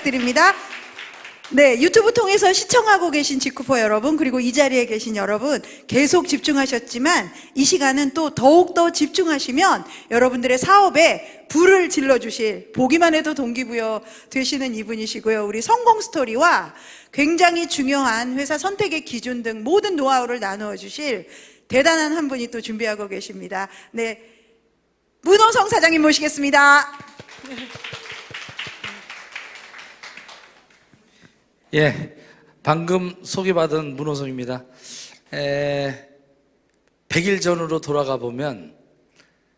부탁드립니다. 네, 유튜브 통해서 시청하고 계신 지쿠퍼 여러분, 그리고 이 자리에 계신 여러분 계속 집중하셨지만 이 시간은 또 더욱더 집중하시면 여러분들의 사업에 불을 질러주실, 보기만 해도 동기부여 되시는 이분이시고요. 우리 성공 스토리와 굉장히 중요한 회사 선택의 기준 등 모든 노하우를 나누어 주실 대단한 한 분이 또 준비하고 계십니다. 네, 문호성 사장님 모시겠습니다. 예, 방금 소개받은 문호성입니다. 100일 전으로 돌아가 보면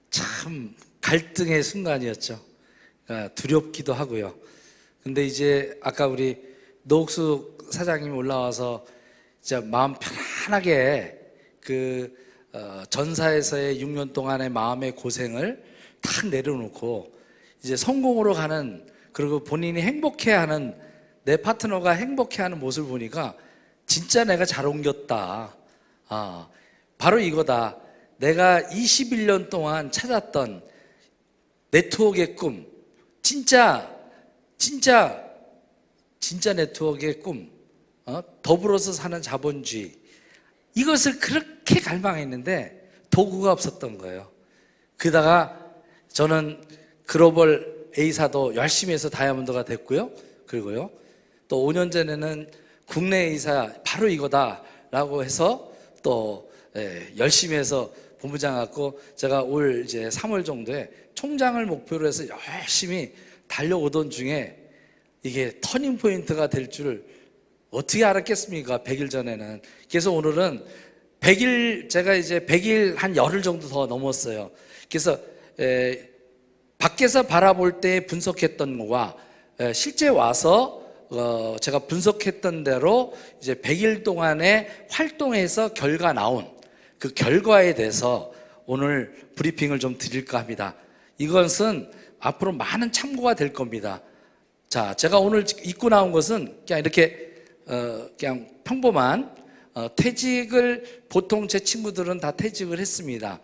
참 갈등의 순간이었죠. 두렵기도 하고요. 근데 이제 아까 우리 노옥수 사장님 올라와서 진짜 마음 편안하게 그 전사에서의 6년 동안의 마음의 고생을 탁 내려놓고 이제 성공으로 가는, 그리고 본인이 행복해하는, 내 파트너가 행복해하는 모습을 보니까 진짜 내가 잘 옮겼다. 바로 이거다. 내가 21년 동안 찾았던 네트워크의 꿈, 진짜 네트워크의 꿈, 더불어서 사는 자본주의, 이것을 그렇게 갈망했는데 도구가 없었던 거예요. 그러다가 저는 글로벌 A사도 열심히 해서 다이아몬드가 됐고요. 그리고요, 또 5년 전에는 국내 A사 바로 이거다라고 해서 또 열심히 해서 본부장 갖고 제가 올 이제 3월 정도에 총장을 목표로 해서 열심히 달려오던 중에 이게 터닝 포인트가 될 줄 어떻게 알았겠습니까? 100일 전에는. 그래서 오늘은 100일, 제가 이제 100일 한 열흘 정도 더 넘었어요. 그래서 밖에서 바라볼 때 분석했던 거와 실제 와서 제가 분석했던 대로 이제 100일 동안에 활동해서 결과 나온 그 결과에 대해서 오늘 브리핑을 좀 드릴까 합니다. 이것은 앞으로 많은 참고가 될 겁니다. 자, 제가 오늘 입고 나온 것은 그냥 이렇게 그냥 평범한 퇴직을, 보통 제 친구들은 다 퇴직을 했습니다.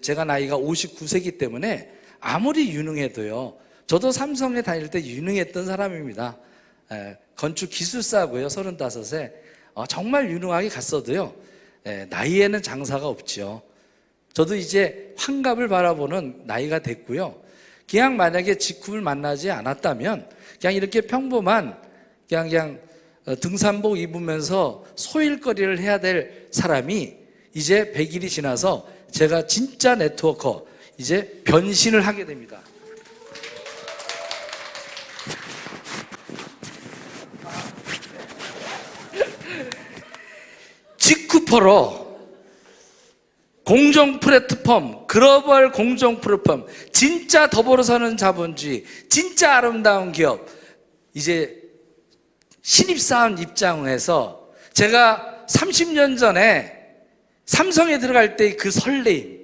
제가 나이가 59세이기 때문에 아무리 유능해도요, 저도 삼성에 다닐 때 유능했던 사람입니다. 건축 기술사고요. 35에 정말 유능하게 갔어도요, 나이에는 장사가 없죠. 저도 이제 환갑을 바라보는 나이가 됐고요. 그냥 만약에 직후를 만나지 않았다면 그냥 이렇게 평범한 그냥 등산복 입으면서 소일거리를 해야 될 사람이 이제 100일이 지나서 제가 진짜 네트워커, 이제 변신을 하게 됩니다. 지쿠퍼로 공정 플랫폼, 글로벌 공정 플랫폼, 진짜 더불어 사는 자본주의, 진짜 아름다운 기업, 이제 신입사원 입장에서 제가 30년 전에 삼성에 들어갈 때 그 설레임,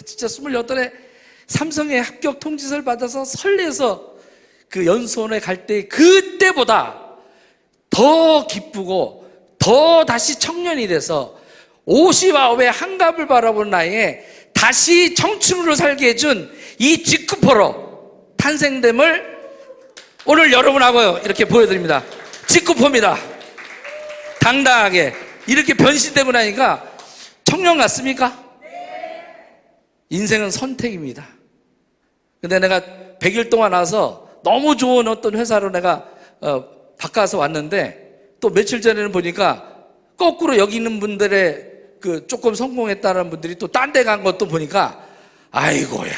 진짜 28에 삼성에 합격 통지서를 받아서 설레서 그 연수원에 갈 때 그때보다 더 기쁘고 더 다시 청년이 돼서 59의 한갑을 바라보는 나이에 다시 청춘으로 살게 해준 이 지쿠퍼로 탄생됨을 오늘 여러분하고 이렇게 보여드립니다. 지쿠퍼입니다. 당당하게 이렇게 변신되고 나니까 청년 같습니까? 인생은 선택입니다. 근데 내가 100일 동안 와서 너무 좋은 어떤 회사로 내가 바꿔서 왔는데 또 며칠 전에는 보니까 거꾸로 여기 있는 분들의 그 조금 성공했다는 분들이 또 딴 데 간 것도 보니까 아이고야,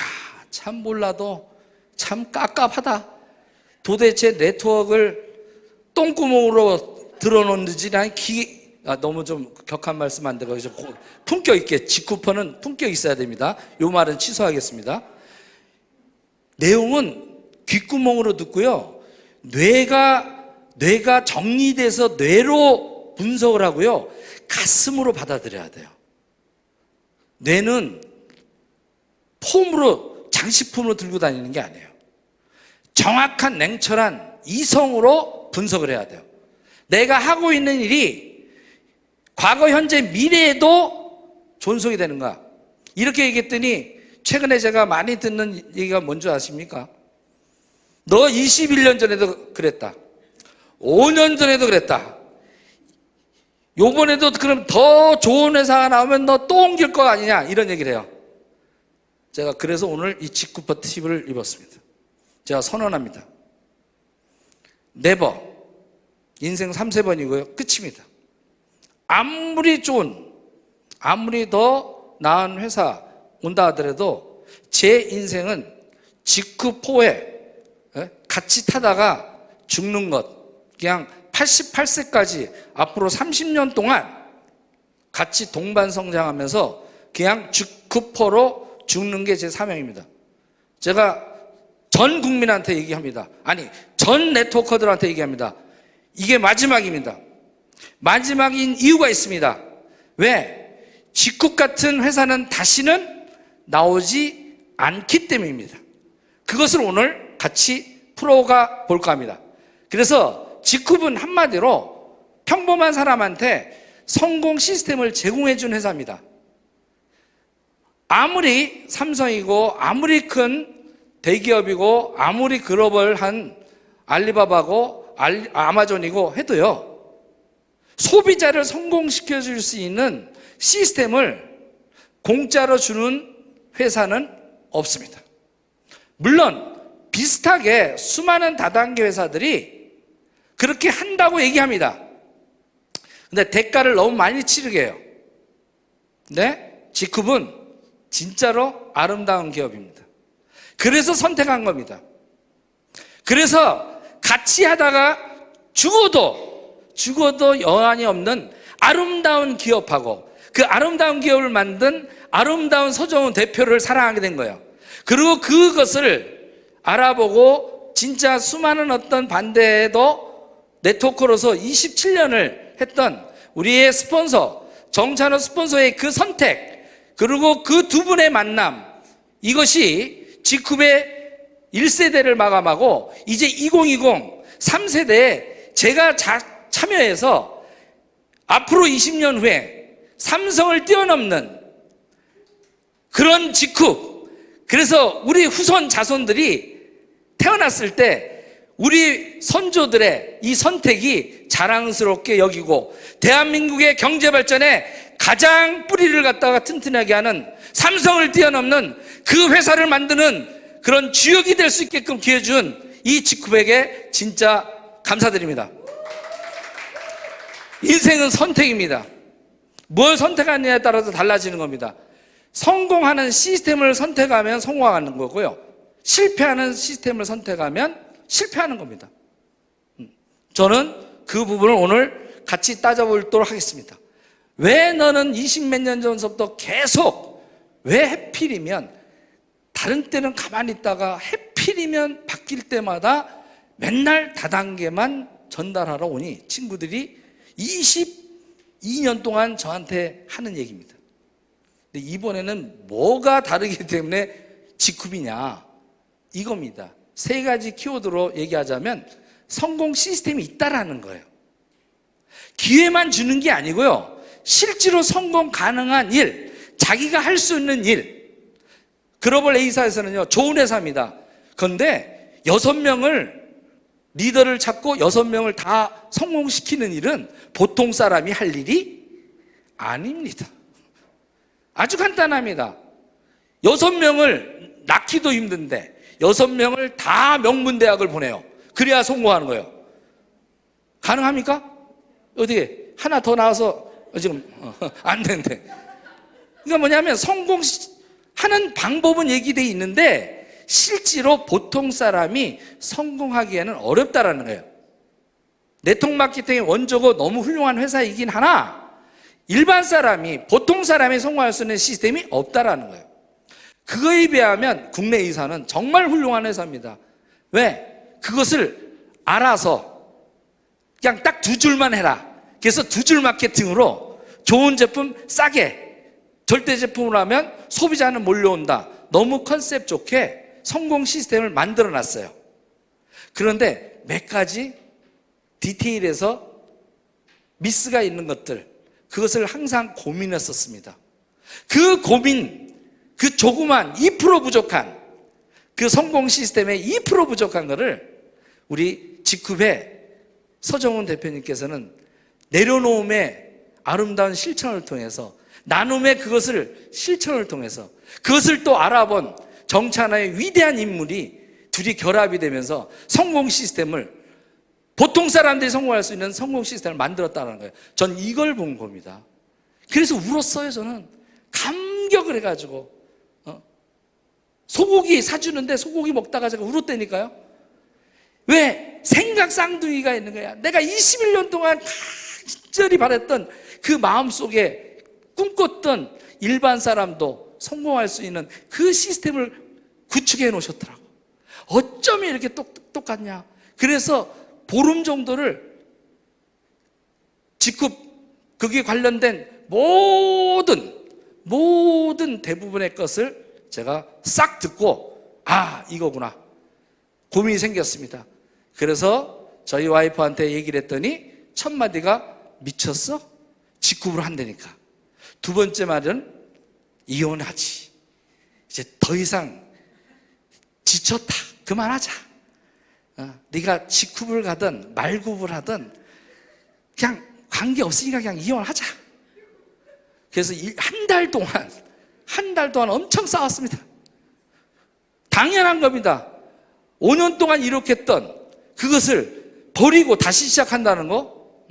참 몰라도 참 깝깝하다. 도대체 네트워크를 똥구멍으로 들어놓는지 난 너무 좀 격한 말씀 안 되고 품격 있게, 지쿠퍼는 품격 있어야 됩니다. 요 말은 취소하겠습니다. 내용은 귓구멍으로 듣고요, 뇌가 정리돼서 뇌로 분석을 하고요, 가슴으로 받아들여야 돼요. 뇌는 폼으로, 장식품으로 들고 다니는 게 아니에요. 정확한 냉철한 이성으로 분석을 해야 돼요. 내가 하고 있는 일이 과거, 현재, 미래에도 존속이 되는가. 이렇게 얘기했더니 최근에 제가 많이 듣는 얘기가 뭔지 아십니까? 너 21년 전에도 그랬다. 5년 전에도 그랬다. 요번에도 그럼 더 좋은 회사가 나오면 너 또 옮길 거 아니냐, 이런 얘기를 해요. 제가 그래서 오늘 이 직구퍼 팁을 입었습니다. 제가 선언합니다. 네버. 인생 3세번이고요. 끝입니다. 아무리 좋은, 아무리 더 나은 회사 온다 하더라도 제 인생은 직구포에 같이 타다가 죽는 것, 그냥 88세까지 앞으로 30년 동안 같이 동반 성장하면서 그냥 직구포로 죽는 게 제 사명입니다. 제가 전 국민한테 얘기합니다. 아니, 전 네트워커들한테 얘기합니다. 이게 마지막입니다. 마지막인 이유가 있습니다. 왜? 직국 같은 회사는 다시는 나오지 않기 때문입니다. 그것을 오늘 같이 풀어가 볼까 합니다. 그래서 직급은 한마디로 평범한 사람한테 성공 시스템을 제공해 준 회사입니다. 아무리 삼성이고 아무리 큰 대기업이고 아무리 글로벌한 알리바바고 아마존이고 해도요, 소비자를 성공시켜 줄 수 있는 시스템을 공짜로 주는 회사는 없습니다. 물론 비슷하게 수많은 다단계 회사들이 그렇게 한다고 얘기합니다. 근데 대가를 너무 많이 치르게 해요. 근데 직급은 진짜로 아름다운 기업입니다. 그래서 선택한 겁니다. 그래서 같이 하다가 죽어도 여한이 없는 아름다운 기업하고 그 아름다운 기업을 만든 아름다운 서정훈 대표를 사랑하게 된 거예요. 그리고 그것을 알아보고 진짜 수많은 어떤 반대에도 네트워커로서 27년을 했던 우리의 스폰서, 정찬호 스폰서의 그 선택, 그리고 그 두 분의 만남, 이것이 직급의 1세대를 마감하고 이제 2020 3세대에 제가 참여해서 앞으로 20년 후에 삼성을 뛰어넘는 그런 직급, 그래서 우리 후손 자손들이 태어났을 때 우리 선조들의 이 선택이 자랑스럽게 여기고 대한민국의 경제 발전에 가장 뿌리를 갖다가 튼튼하게 하는 삼성을 뛰어넘는 그 회사를 만드는 그런 주역이 될 수 있게끔 기회 준 이 직급에게 진짜 감사드립니다. 인생은 선택입니다. 뭘 선택하느냐에 따라서 달라지는 겁니다. 성공하는 시스템을 선택하면 성공하는 거고요, 실패하는 시스템을 선택하면 실패하는 겁니다. 저는 그 부분을 오늘 같이 따져보도록 하겠습니다. 왜 너는 20몇 년 전부터 계속, 왜 해필이면 다른 때는 가만히 있다가 해필이면 바뀔 때마다 맨날 다단계만 전달하러 오니, 친구들이 22년 동안 저한테 하는 얘기입니다. 근데 이번에는 뭐가 다르기 때문에 직급이냐, 이겁니다. 세 가지 키워드로 얘기하자면 성공 시스템이 있다라는 거예요. 기회만 주는 게 아니고요, 실제로 성공 가능한 일, 자기가 할 수 있는 일. 글로벌 A사에서는요, 좋은 회사입니다. 그런데 6명을 리더를 찾고 6명을 다 성공시키는 일은 보통 사람이 할 일이 아닙니다. 아주 간단합니다. 6명을 낳기도 힘든데 6명을 다 명문대학을 보내요. 그래야 성공하는 거예요. 가능합니까? 어떻게 하나 더 나와서 지금 안 되는데. 그러니까 뭐냐면 성공하는 방법은 얘기되어 있는데 실제로 보통 사람이 성공하기에는 어렵다라는 거예요. 네트워크 마케팅의 원조고 너무 훌륭한 회사이긴 하나 일반 사람이, 보통 사람이 성공할 수 있는 시스템이 없다라는 거예요. 그거에 비하면 국내 A사는 정말 훌륭한 회사입니다. 왜? 그것을 알아서 그냥 딱 2줄만 해라. 그래서 2줄 마케팅으로 좋은 제품 싸게, 절대 제품으로 하면 소비자는 몰려온다. 너무 컨셉 좋게 성공 시스템을 만들어 놨어요. 그런데 몇 가지 디테일에서 미스가 있는 것들, 그것을 항상 고민했었습니다. 그 고민, 그 조그만 2% 부족한 그 성공 시스템의 2% 부족한 거를 우리 직급의 서정훈 대표님께서는 내려놓음의 아름다운 실천을 통해서, 나눔의 그것을 실천을 통해서, 그것을 또 알아본 정찬아의 위대한 인물이 둘이 결합이 되면서 성공 시스템을, 보통 사람들이 성공할 수 있는 성공 시스템을 만들었다는 거예요. 전 이걸 본 겁니다. 그래서 울었어요. 저는 감격을 해가지고 소고기 사주는데 소고기 먹다가 제가 울었다니까요. 왜? 생각 쌍둥이가 있는 거야. 내가 21년 동안 간절히 바랬던 그 마음속에 꿈꿨던 일반 사람도 성공할 수 있는 그 시스템을 구축해 놓으셨더라고. 어쩌면 이렇게 똑같냐. 그래서 보름 정도를 직급, 거기에 관련된 모든 대부분의 것을 제가 싹 듣고, 아, 이거구나. 고민이 생겼습니다. 그래서 저희 와이프한테 얘기를 했더니 첫 마디가, 미쳤어? 직급으로 한다니까. 두 번째 말은, 이혼하지. 이제 더 이상 지쳤다. 그만하자. 네가 직급을 가든 말급을 하든 그냥 관계없으니까 그냥 이혼하자. 그래서 한 달 동안 엄청 싸웠습니다. 당연한 겁니다. 5년 동안 이렇게 했던 그것을 버리고 다시 시작한다는 거,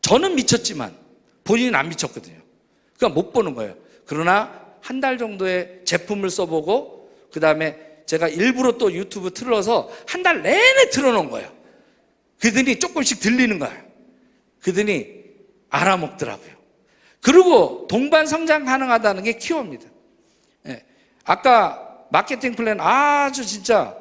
저는 미쳤지만 본인은 안 미쳤거든요. 그러니까 못 보는 거예요. 그러나 한 달 정도의 제품을 써보고, 그 다음에 제가 일부러 또 유튜브 틀어서 한 달 내내 틀어놓은 거예요. 그러더니 조금씩 들리는 거예요. 그러더니 알아먹더라고요. 그리고 동반 성장 가능하다는 게 키워입니다. 예. 아까 마케팅 플랜 아주 진짜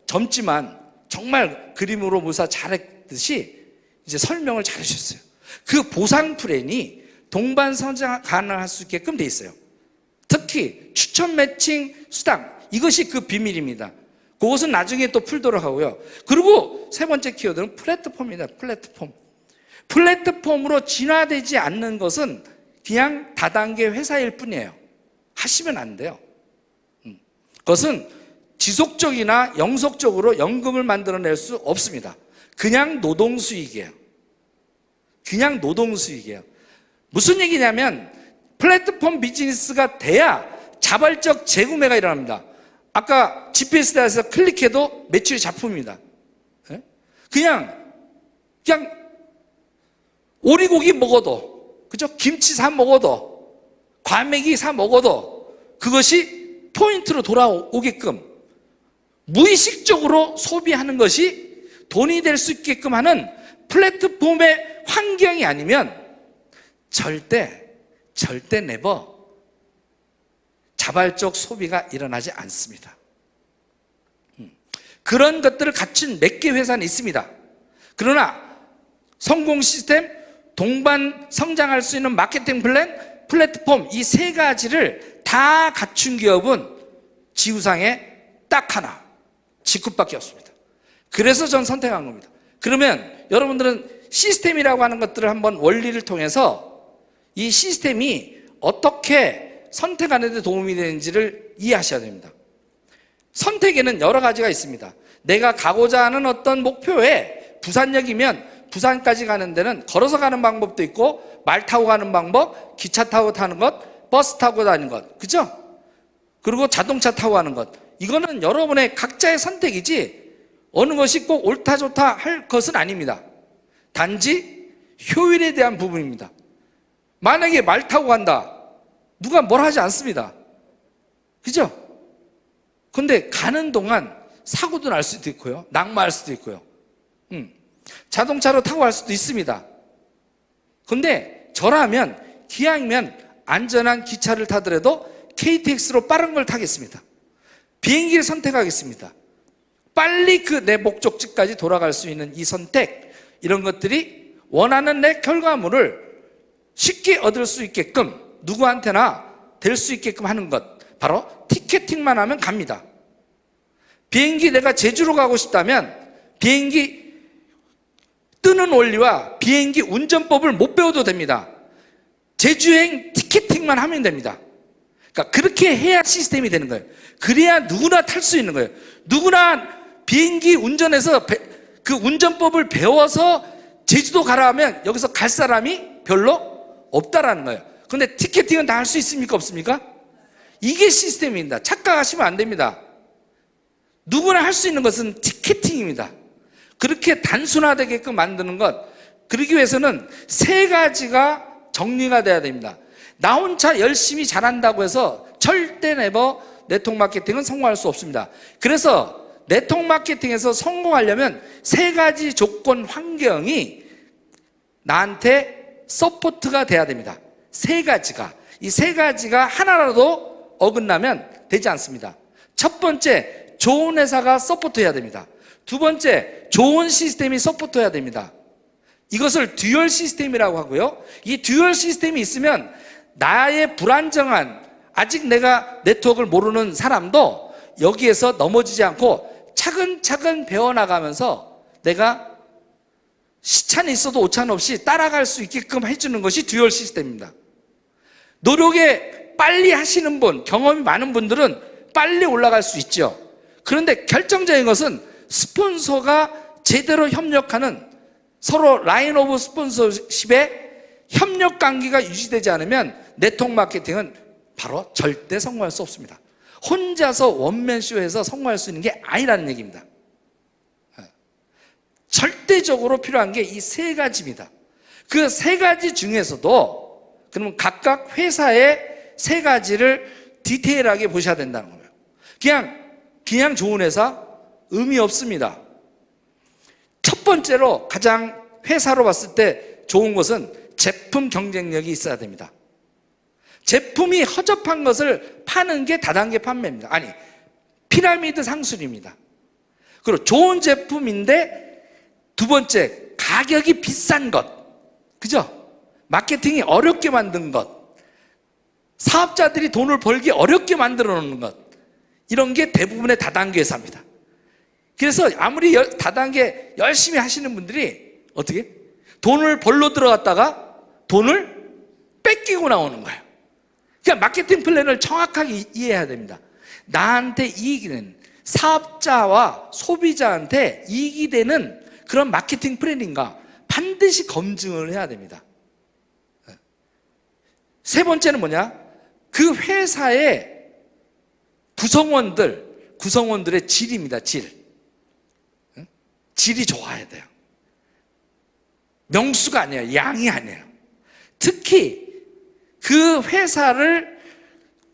젊지만 정말 그림으로 묘사 잘했듯이 이제 설명을 잘 해주셨어요. 그 보상 플랜이 동반 성장 가능할 수 있게끔 돼 있어요. 특히 추천 매칭 수당, 이것이 그 비밀입니다. 그것은 나중에 또 풀도록 하고요. 그리고 세 번째 키워드는 플랫폼입니다. 플랫폼으로 진화되지 않는 것은 그냥 다단계 회사일 뿐이에요. 하시면 안 돼요. 그것은 지속적이나 영속적으로 연금을 만들어낼 수 없습니다. 그냥 노동수익이에요. 무슨 얘기냐면, 플랫폼 비즈니스가 돼야 자발적 재구매가 일어납니다. 아까 GPS에서 클릭해도 매출이 잡힙니다. 그냥 오리고기 먹어도, 그죠? 김치 사 먹어도, 과메기 사 먹어도 그것이 포인트로 돌아오게끔 무의식적으로 소비하는 것이 돈이 될 수 있게끔 하는 플랫폼의 환경이 아니면 절대 네버 자발적 소비가 일어나지 않습니다. 그런 것들을 갖춘 몇 개 회사는 있습니다. 그러나 성공 시스템, 동반 성장할 수 있는 마케팅 플랫폼, 이 세 가지를 다 갖춘 기업은 지구상에 딱 하나, 직급밖에 없습니다. 그래서 전 선택한 겁니다. 그러면 여러분들은 시스템이라고 하는 것들을 한번 원리를 통해서 이 시스템이 어떻게 선택하는 데 도움이 되는지를 이해하셔야 됩니다. 선택에는 여러 가지가 있습니다. 내가 가고자 하는 어떤 목표에, 부산역이면 부산까지 가는 데는 걸어서 가는 방법도 있고, 말 타고 가는 방법, 기차 타고 타는 것, 버스 타고 다니는 것, 그죠? 그리고 자동차 타고 가는 것, 이거는 여러분의 각자의 선택이지 어느 것이 꼭 옳다 좋다 할 것은 아닙니다. 단지 효율에 대한 부분입니다. 만약에 말 타고 간다, 누가 뭘 하지 않습니다. 그죠? 근데 가는 동안 사고도 날 수도 있고요, 낙마할 수도 있고요, 자동차로 타고 갈 수도 있습니다. 근데 저라면 기왕이면 안전한 기차를 타더라도 KTX로 빠른 걸 타겠습니다. 비행기를 선택하겠습니다. 빨리 그 내 목적지까지 돌아갈 수 있는 이 선택, 이런 것들이 원하는 내 결과물을 쉽게 얻을 수 있게끔, 누구한테나 될 수 있게끔 하는 것, 바로 티켓팅만 하면 갑니다. 비행기 내가 제주로 가고 싶다면 비행기 뜨는 원리와 비행기 운전법을 못 배워도 됩니다. 제주행 티켓팅만 하면 됩니다. 그러니까 그렇게 해야 시스템이 되는 거예요. 그래야 누구나 탈 수 있는 거예요. 누구나 비행기 운전해서 그 운전법을 배워서 제주도 가라 하면 여기서 갈 사람이 별로 없다라는 거예요. 근데 티켓팅은 다 할 수 있습니까? 없습니까? 이게 시스템입니다. 착각하시면 안 됩니다. 누구나 할 수 있는 것은 티켓팅입니다. 그렇게 단순화되게끔 만드는 것, 그러기 위해서는 세 가지가 정리가 돼야 됩니다. 나 혼자 열심히 잘한다고 해서 절대 네버 네트워크 마케팅은 성공할 수 없습니다. 그래서 네트워크 마케팅에서 성공하려면 세 가지 조건 환경이 나한테 서포트가 돼야 됩니다. 세 가지가. 이 세 가지가 하나라도 어긋나면 되지 않습니다. 첫 번째, 좋은 회사가 서포트해야 됩니다. 두 번째, 좋은 시스템이 서포트해야 됩니다. 이것을 듀얼 시스템이라고 하고요. 이 듀얼 시스템이 있으면 나의 불안정한, 아직 내가 네트워크를 모르는 사람도 여기에서 넘어지지 않고 차근차근 배워나가면서 내가 시차는 있어도 오차는 없이 따라갈 수 있게끔 해주는 것이 듀얼 시스템입니다. 노력에 빨리 하시는 분, 경험이 많은 분들은 빨리 올라갈 수 있죠. 그런데 결정적인 것은 스폰서가 제대로 협력하는, 서로 라인 오브 스폰서십의 협력 관계가 유지되지 않으면 네트워크 마케팅은 바로 절대 성공할 수 없습니다. 혼자서 원맨쇼에서 성공할 수 있는 게 아니라는 얘기입니다. 절대적으로 필요한 게 이 세 가지입니다. 그 세 가지 중에서도 그러면 각각 회사의 세 가지를 디테일하게 보셔야 된다는 거예요. 그냥 좋은 회사 의미 없습니다. 첫 번째로 가장 회사로 봤을 때 좋은 것은 제품 경쟁력이 있어야 됩니다. 제품이 허접한 것을 파는 게 다단계 판매입니다. 아니, 피라미드 상술입니다. 그리고 좋은 제품인데 두 번째, 가격이 비싼 것. 그죠? 마케팅이 어렵게 만든 것. 사업자들이 돈을 벌기 어렵게 만들어 놓는 것. 이런 게 대부분의 다단계 회사입니다. 그래서 아무리 다단계 열심히 하시는 분들이 어떻게? 돈을 벌러 들어갔다가 돈을 뺏기고 나오는 거예요. 그러니까 마케팅 플랜을 정확하게 이해해야 됩니다. 나한테 이익이 되는, 사업자와 소비자한테 이익이 되는 그런 마케팅 플랜인가 반드시 검증을 해야 됩니다. 세 번째는 뭐냐? 그 회사의 구성원들의 질입니다. 질이 좋아야 돼요. 명수가 아니에요. 양이 아니에요. 특히 그 회사를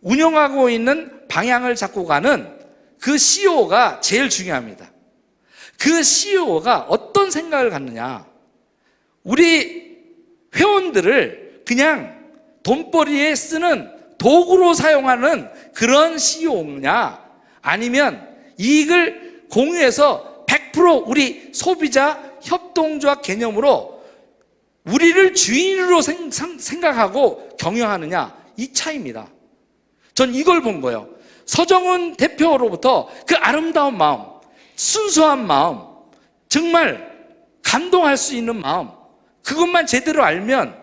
운영하고 있는 방향을 잡고 가는 그 CEO가 제일 중요합니다. 그 CEO가 어떤 생각을 갖느냐? 우리 회원들을 그냥 돈벌이에 쓰는 도구로 사용하는 그런 CEO냐? 아니면 이익을 공유해서 100% 우리 소비자 협동조합 개념으로 우리를 주인으로 생각하고 경영하느냐? 이 차이입니다. 전 이걸 본 거예요. 서정훈 대표로부터 그 아름다운 마음, 순수한 마음, 정말 감동할 수 있는 마음, 그것만 제대로 알면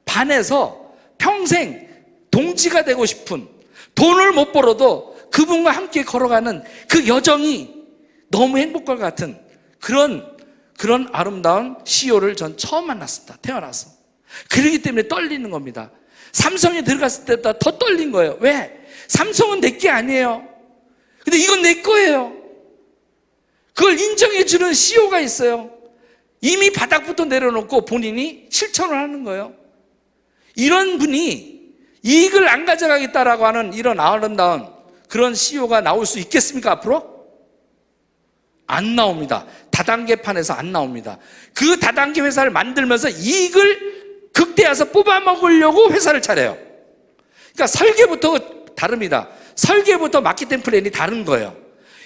반해서 평생 동지가 되고 싶은, 돈을 못 벌어도 그분과 함께 걸어가는 그 여정이 너무 행복할 것 같은 그런 아름다운 CEO를 전 처음 만났습니다. 태어나서. 그렇기 때문에 떨리는 겁니다. 삼성에 들어갔을 때보다 더 떨린 거예요. 왜? 삼성은 내 게 아니에요. 근데 이건 내 거예요. 그걸 인정해주는 CEO가 있어요. 이미 바닥부터 내려놓고 본인이 실천을 하는 거예요. 이런 분이 이익을 안 가져가겠다라고 하는 이런 아름다운 그런 CEO가 나올 수 있겠습니까, 앞으로? 안 나옵니다. 다단계판에서 안 나옵니다. 그 다단계 회사를 만들면서 이익을 극대화해서 뽑아먹으려고 회사를 차려요. 그러니까 설계부터 다릅니다. 설계부터 마케팅 플랜이 다른 거예요.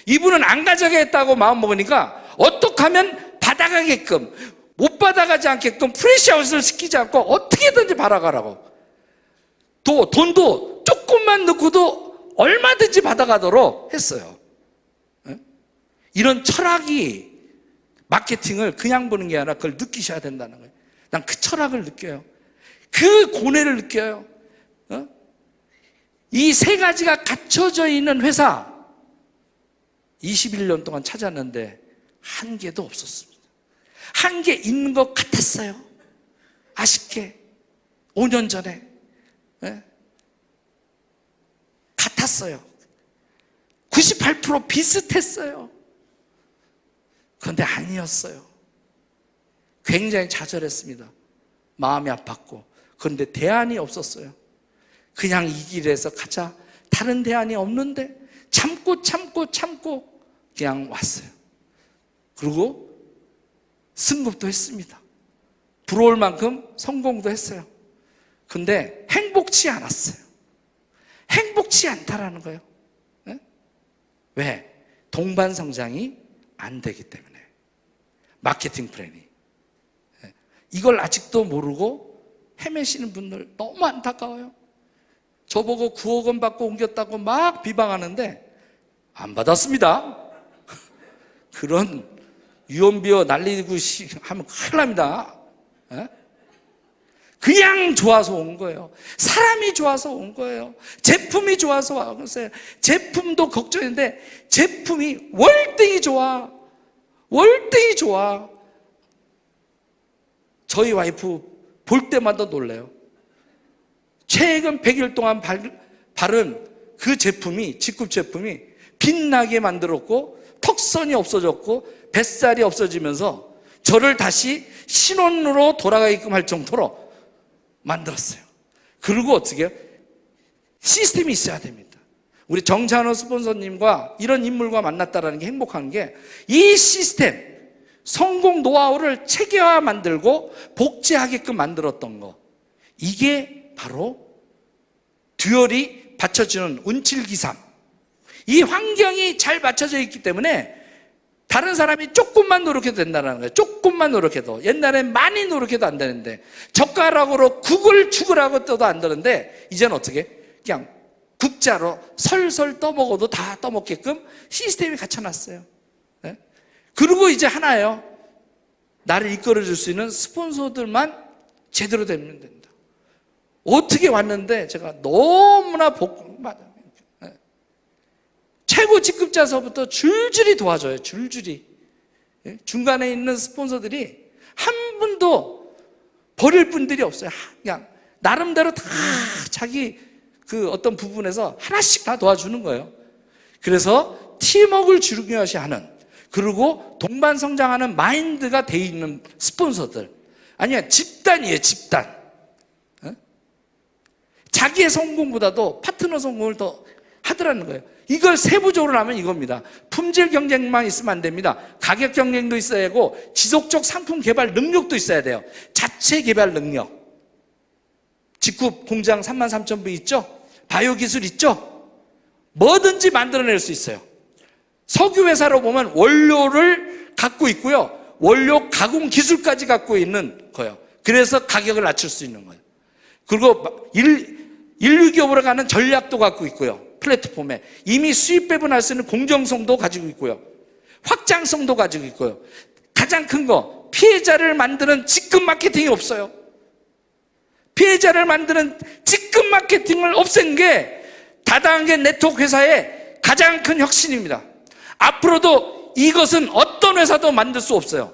이분은 안 가져가겠다고 마음먹으니까 어떻게 하면 받아가게끔, 못 받아가지 않게끔 프레시아웃을 시키지 않고 어떻게든지 받아가라고. 돈도 조금만 넣고도 얼마든지 받아가도록 했어요. 이런 철학이 마케팅을 그냥 보는 게 아니라 그걸 느끼셔야 된다는 거예요. 난 그 철학을 느껴요. 그 고뇌를 느껴요. 이 세 가지가 갖춰져 있는 회사 21년 동안 찾았는데 한 개도 없었습니다. 한 개 있는 것 같았어요. 아쉽게 5년 전에 같았어요. 98% 비슷했어요. 그런데 아니었어요. 굉장히 좌절했습니다. 마음이 아팠고. 그런데 대안이 없었어요. 그냥 이 길에서 가자. 다른 대안이 없는데 참고 그냥 왔어요. 그리고 승급도 했습니다. 부러울 만큼 성공도 했어요. 근데 행복치 않았어요. 행복치 않다라는 거예요. 네? 왜? 동반 성장이 안 되기 때문에. 마케팅 플랜이. 네. 이걸 아직도 모르고 헤매시는 분들 너무 안타까워요. 저보고 9억 원 받고 옮겼다고 막 비방하는데 안 받았습니다. 그런 유언비어 날리고 하면 큰일 납니다. 네? 그냥 좋아서 온 거예요. 사람이 좋아서 온 거예요. 제품이 좋아서 왔어요. 제품도 걱정인데 제품이 월등히 좋아. 월등히 좋아. 저희 와이프 볼 때마다 놀래요. 최근 100일 동안 바른 그 제품이, 직급 제품이 빛나게 만들었고 턱선이 없어졌고 뱃살이 없어지면서 저를 다시 신혼으로 돌아가게끔 할 정도로 만들었어요. 그리고 어떻게 해요? 시스템이 있어야 됩니다. 우리 정찬호 스폰서님과 이런 인물과 만났다는 게 행복한 게 이 시스템, 성공 노하우를 체계화 만들고 복제하게끔 만들었던 거, 이게 바로 듀얼이 받쳐주는 운칠기삼. 이 환경이 잘 받쳐져 있기 때문에 다른 사람이 조금만 노력해도 된다는 거예요. 조금만 노력해도. 옛날엔 많이 노력해도 안 되는데 젓가락으로 국을 죽으라고 떠도 안 되는데 이제는 어떻게? 그냥 국자로 설설 떠먹어도 다 떠먹게끔 시스템이 갖춰놨어요. 네? 그리고 이제 하나예요. 나를 이끌어줄 수 있는 스폰서들만 제대로 되면 된다. 어떻게 왔는데 제가 너무나 맞아요. 최고 직급자서부터 줄줄이 도와줘요. 줄줄이. 중간에 있는 스폰서들이 한 분도 버릴 분들이 없어요. 그냥 나름대로 다 자기 그 어떤 부분에서 하나씩 다 도와주는 거예요. 그래서 팀워크를 중요시하는, 그리고 동반 성장하는 마인드가 돼 있는 스폰서들. 아니야, 집단이에요, 집단. 자기의 성공보다도 파트너 성공을 더 하더라는 거예요. 이걸 세부적으로 하면 이겁니다. 품질 경쟁만 있으면 안 됩니다. 가격 경쟁도 있어야 하고 지속적 상품 개발 능력도 있어야 돼요. 자체 개발 능력. 직구 공장 33,000부 있죠? 바이오 기술 있죠? 뭐든지 만들어낼 수 있어요. 석유 회사로 보면 원료를 갖고 있고요. 원료 가공 기술까지 갖고 있는 거예요. 그래서 가격을 낮출 수 있는 거예요. 그리고 인류 기업으로 가는 전략도 갖고 있고요. 플랫폼에 이미 수입 배분할 수 있는 공정성도 가지고 있고요. 확장성도 가지고 있고요. 가장 큰 거, 피해자를 만드는 직급 마케팅이 없어요. 피해자를 만드는 직급 마케팅을 없앤 게 다단계 네트워크 회사의 가장 큰 혁신입니다. 앞으로도 이것은 어떤 회사도 만들 수 없어요.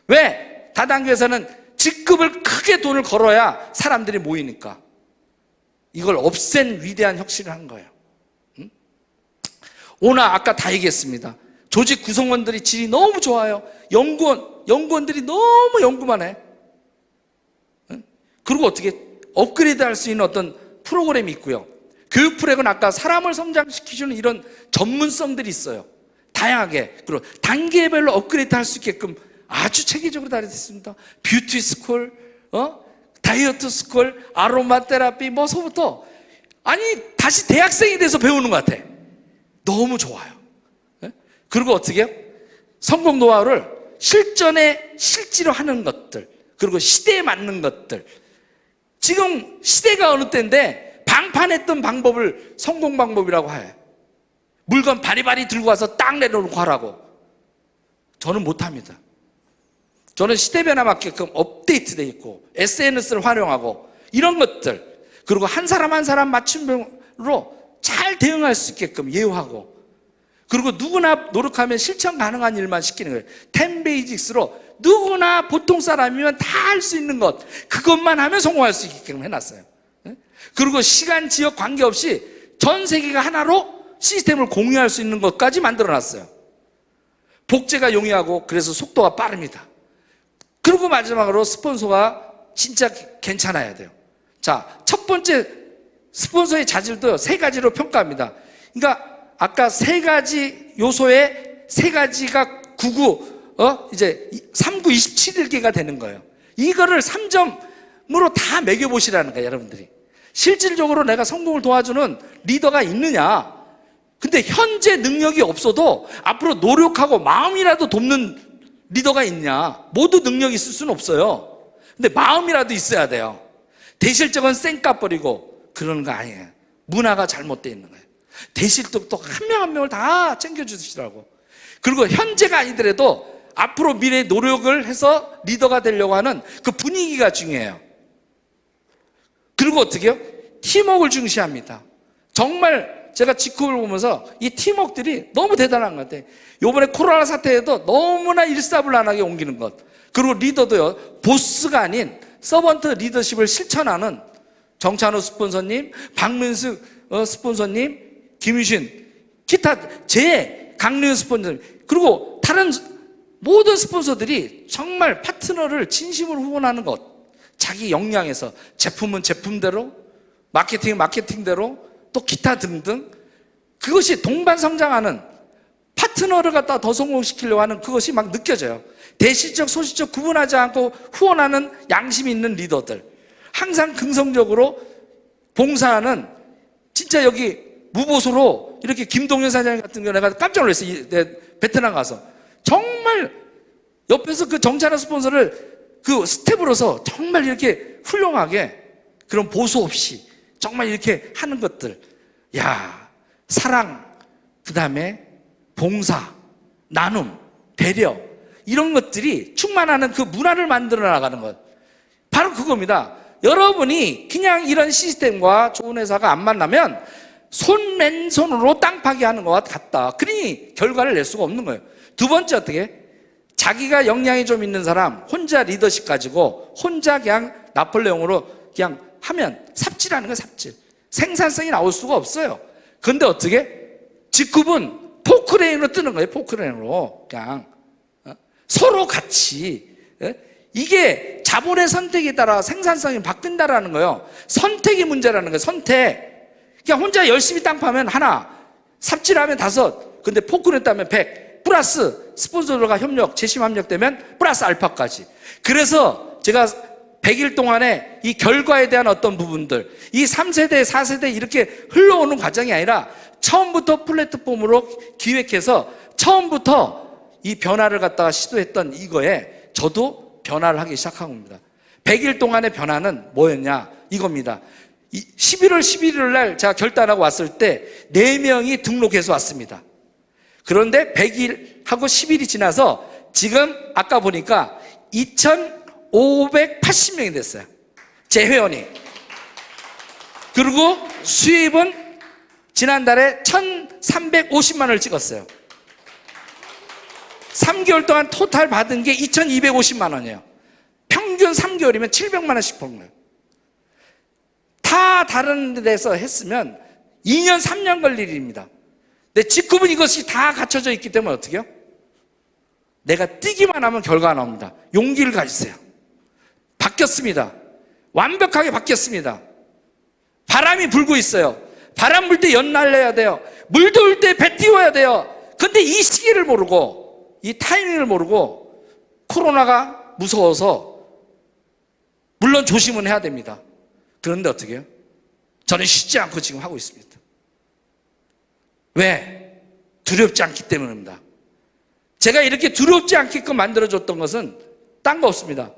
왜? 다단계 회사는 직급을 크게 돈을 걸어야 사람들이 모이니까. 이걸 없앤 위대한 혁신을 한 거예요. 오늘 아까 다 얘기했습니다. 조직 구성원들이 질이 너무 좋아요. 연구원들이 너무 연구만 해. 그리고 어떻게 업그레이드 할 수 있는 어떤 프로그램이 있고요. 교육 프로그램은 아까 사람을 성장시키는 이런 전문성들이 있어요. 다양하게. 그리고 단계별로 업그레이드 할 수 있게끔 아주 체계적으로 다루어 있습니다. 뷰티 스쿨, 다이어트 스쿨, 아로마 테라피, 뭐서부터. 아니, 다시 대학생이 돼서 배우는 것 같아. 너무 좋아요. 그리고 어떻게 해요? 성공 노하우를 실전에 실제로 하는 것들, 그리고 시대에 맞는 것들. 지금 시대가 어느 때인데 방판했던 방법을 성공 방법이라고 해요. 물건 바리바리 들고 와서 딱 내려놓고 하라고. 저는 못합니다. 저는 시대 변화 맞게끔 업데이트되어 있고 SNS를 활용하고 이런 것들, 그리고 한 사람 한 사람 맞춤 잘 대응할 수 있게끔 예우하고, 그리고 누구나 노력하면 실천 가능한 일만 시키는 거예요. 10 베이직스로 누구나 보통 사람이면 다 할 수 있는 것, 그것만 하면 성공할 수 있게끔 해놨어요. 그리고 시간, 지역 관계없이 전 세계가 하나로 시스템을 공유할 수 있는 것까지 만들어놨어요. 복제가 용이하고 그래서 속도가 빠릅니다. 그리고 마지막으로 스폰서가 진짜 괜찮아야 돼요. 자, 첫 번째 스폰서의 자질도 3가지로 평가합니다. 그러니까 아까 3가지 요소에 3가지가 3, 9, 27일계가 되는 거예요. 이거를 3점으로 다 매겨보시라는 거예요, 여러분들이. 실질적으로 내가 성공을 도와주는 리더가 있느냐? 근데 현재 능력이 없어도 앞으로 노력하고 마음이라도 돕는 리더가 있냐? 모두 능력이 있을 수는 없어요. 근데 마음이라도 있어야 돼요. 대실적은 쌩까 버리고 그러는 거 아니에요. 문화가 잘못되어 있는 거예요. 대실적도 한 명 한 명을 다 챙겨주시라고. 그리고 현재가 아니더라도 앞으로 미래에 노력을 해서 리더가 되려고 하는 그 분위기가 중요해요. 그리고 어떻게 해요? 팀워크를 중시합니다. 정말 제가 직후를 보면서 이 팀워크들이 너무 대단한 것 같아요. 이번에 코로나 사태에도 너무나 일사불란하게 옮기는 것. 그리고 리더도요, 보스가 아닌 서번트 리더십을 실천하는 정찬호 스폰서님, 박민수 스폰서님, 김유신, 기타 강리은 스폰서님, 그리고 다른 모든 스폰서들이 정말 파트너를 진심으로 후원하는 것. 자기 역량에서 제품은 제품대로, 마케팅은 마케팅대로, 또 기타 등등, 그것이 동반성장하는 파트너를 갖다 더 성공시키려고 하는 그것이 막 느껴져요. 대실적, 소실적 구분하지 않고 후원하는 양심이 있는 리더들, 항상 긍정적으로 봉사하는, 진짜 여기 무보수로 이렇게 김동현 사장님 같은 경우 내가 깜짝 놀랐어요. 베트남 가서 정말 옆에서 그 정찬호 스폰서를 그 스텝으로서 정말 이렇게 훌륭하게, 그런 보수 없이 정말 이렇게 하는 것들, 야, 사랑, 그 다음에 봉사, 나눔, 배려, 이런 것들이 충만하는 그 문화를 만들어 나가는 것, 바로 그겁니다. 여러분이 그냥 이런 시스템과 좋은 회사가 안 만나면 손맨손으로 땅 파기 하는 것과 같다. 그러니 결과를 낼 수가 없는 거예요. 두 번째, 어떻게? 자기가 역량이 좀 있는 사람 혼자 리더십 가지고 혼자 그냥 나폴레옹으로 그냥 하면 삽질하는 거예요. 삽질. 생산성이 나올 수가 없어요. 그런데 어떻게? 직급은 포크레인으로 뜨는 거예요. 포크레인으로 그냥 서로 같이. 이게 자본의 선택에 따라 생산성이 바뀐다라는 거예요. 선택의 문제라는 거예요. 선택. 그냥 혼자 열심히 땅 파면 하나, 삽질하면 5, 근데 포크레인 따면 100, 플러스 스폰서들과 협력, 재심 협력되면 플러스 알파까지. 그래서 제가 100일 동안에 이 결과에 대한 어떤 부분들, 이 3세대, 4세대 이렇게 흘러오는 과정이 아니라 처음부터 플랫폼으로 기획해서 처음부터 이 변화를 갖다가 시도했던 이거에 저도 변화를 하기 시작한 겁니다. 100일 동안의 변화는 뭐였냐? 이겁니다. 11월 11일 날 제가 결단하고 왔을 때 4명이 등록해서 왔습니다. 그런데 100일하고 10일이 지나서 지금 아까 보니까 2,580명이 됐어요. 제 회원이. 그리고 수입은 지난달에 1,350만 원을 찍었어요. 3개월 동안 토탈 받은 게 2,250만 원이에요. 평균 3개월이면 700만 원씩 버는 거예요. 다 다른 데서 했으면 2년, 3년 걸릴 일입니다. 근데 직급은 이것이 다 갖춰져 있기 때문에 어떻게 해요? 내가 뛰기만 하면 결과가 나옵니다. 용기를 가지세요. 바뀌었습니다. 완벽하게 바뀌었습니다. 바람이 불고 있어요. 바람 불 때 연 날려야 돼요. 물 들어올 때 배 띄워야 돼요. 근데 이 시기를 모르고, 이 타이밍을 모르고, 코로나가 무서워서 물론 조심은 해야 됩니다. 그런데 어떻게 해요? 저는 쉬지 않고 지금 하고 있습니다. 왜? 두렵지 않기 때문입니다. 제가 이렇게 두렵지 않게끔 만들어줬던 것은 딴 거 없습니다.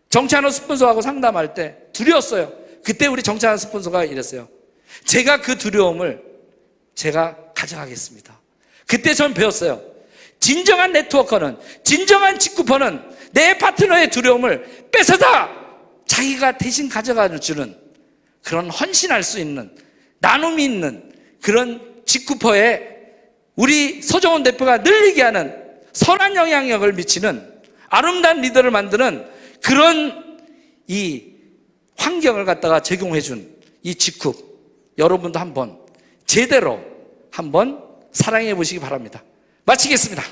정찬호 스폰서하고 상담할 때 두려웠어요. 그때 우리 정찬호 스폰서가 이랬어요. 제가 그 두려움을 제가 가져가겠습니다. 그때 전 배웠어요. 진정한 네트워커는, 진정한 직구퍼는 내 파트너의 두려움을 뺏어다 자기가 대신 가져가 주는, 그런 헌신할 수 있는, 나눔이 있는 그런 직구퍼에 우리 서정원 대표가 늘 얘기하는 선한 영향력을 미치는 아름다운 리더를 만드는 그런 이 환경을 갖다가 제공해 준 이 직후, 여러분도 한번 제대로 한번 사랑해 보시기 바랍니다. 마치겠습니다.